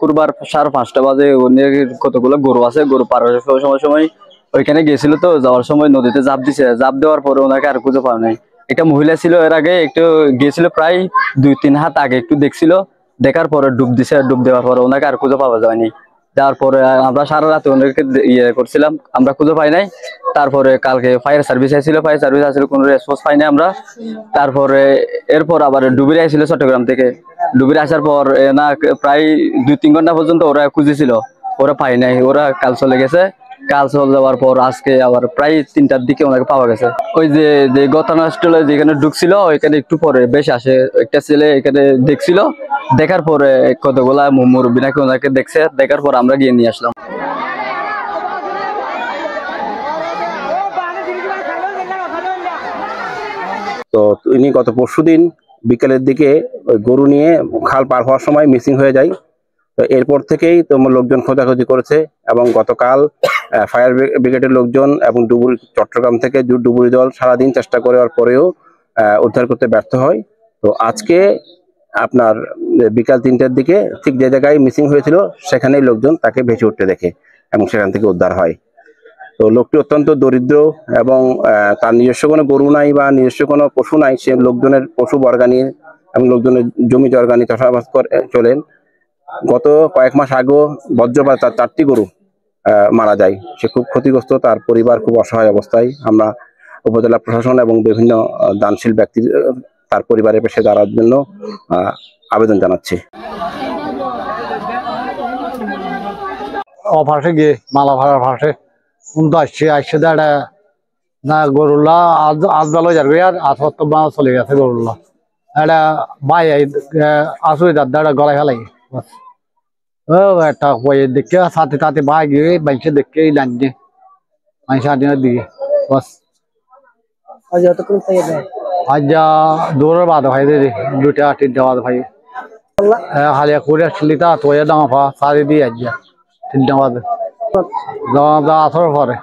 শুক্রবার 5:30 বাজে কতগুলো গরু আছে, গরু পার হওয়ার সময় ওইখানে গেছিল। তো যাওয়ার সময় নদীতে ঝাঁপ দিছে, ঝাঁপ দেওয়ার পরে ওনাকে আর খুঁজে পাওয়া নাই। একটা মহিলা ছিল, এর আগে একটু গিয়েছিল, প্রায় 2-3 হাত আগে একটু দেখছিল, দেখার পরে ডুব দিছে, ডুব দেওয়ার পরে ওনাকে আর খুঁজে পাওয়া যায়নি। তারপরে আমরা সারা রাতে ওনাকে করছিলাম, আমরা খুঁজে পাই নাই। তারপরে কালকে ফায়ার সার্ভিস আসছিল, ফায়ার সার্ভিস আসলে কোনো রেসপন্স পাই নাই আমরা। তারপরে এরপর আবার ডুবির আসছিল চট্টগ্রাম থেকে। ডুবির আসার পর না প্রায় 2-3 ঘন্টা পর্যন্ত ওরা খুঁজেছিল, ওরা পাই নাই, ওরা কাল চলে গেছে। কাল চলে যাওয়ার পর আজকে আবার প্রায় 3টার দিকে ওনাকে পাওয়া গেছে। ওই যে ঘটনাস্থলে যেখানে ঢুকছিল ওইখানে একটু পরে বেশ আসে একটা ছেলে এখানে দেখছিল, দেখার পরে কতগুলা মুরব্বী নাকি ওনাকে দেখছে, দেখার পর আমরা গিয়ে নিয়ে আসলাম। তো তিনি গত পরশুদিন বিকেলের দিকে ওই গরু নিয়ে খাল পার হওয়ার সময় মিসিং হয়ে যায়। তো এরপর থেকেই তোমার লোকজন খোঁজাখুঁজি করেছে এবং গতকাল ফায়ার ব্রিগেডের লোকজন এবং চট্টগ্রাম থেকে ডুবুরি দল সারাদিন চেষ্টা করার পরেও উদ্ধার করতে ব্যর্থ হয়। তো আজকে আপনার বিকাল 3টার দিকে ঠিক যে জায়গায় মিসিং হয়েছিল সেখানেই লোকজন তাকে ভেসে উঠতে দেখে এবং সেখান থেকে উদ্ধার হয়। তো লোকটি অত্যন্ত দরিদ্র এবং তার নিজস্ব কোনো গরু নাই বা নিজস্ব কোনো পশু নাই। সে লোকজনের পশু বর্গা নিয়ে এবং লোকজনের জমি জর্গা নিয়ে চাষাবাদ করে চলেন। গত কয়েক মাস আগেও বজ্রপাত তার 4টি গরু মারা যায়। সে খুব ক্ষতিগ্রস্ত, তার পরিবার খুব অসহায় অবস্থায়। আমরা উপজেলা প্রশাসন এবং বিভিন্ন দানশীল ব্যক্তি তার পরিবারের পাশে দাঁড়ার জন্য আবেদন জানাচ্ছি। অফাসে গিয়ে মালা ভাড়ার ফাঁসে কিন্তু আসছে দাঁড়া না গরুল্লা আজ ভালো যাবে আর আসত্ব চলে গেছে গরুল্লা এটা ভাই আসুই দাদা গলায় ফেলাই একটা দেখে সাথে সাথে ভাই গিয়ে বাইকে দেখে লাইন দিয়ে দিয়ে বাস আজ দৌড়ের বাদ ভাই দিদি 2টা-3টা বাদ ভাই হালিয়া করে আসলি তা তো দামা ফা সারি দিয়ে আজ 3টা বাদ দামা আসর পরে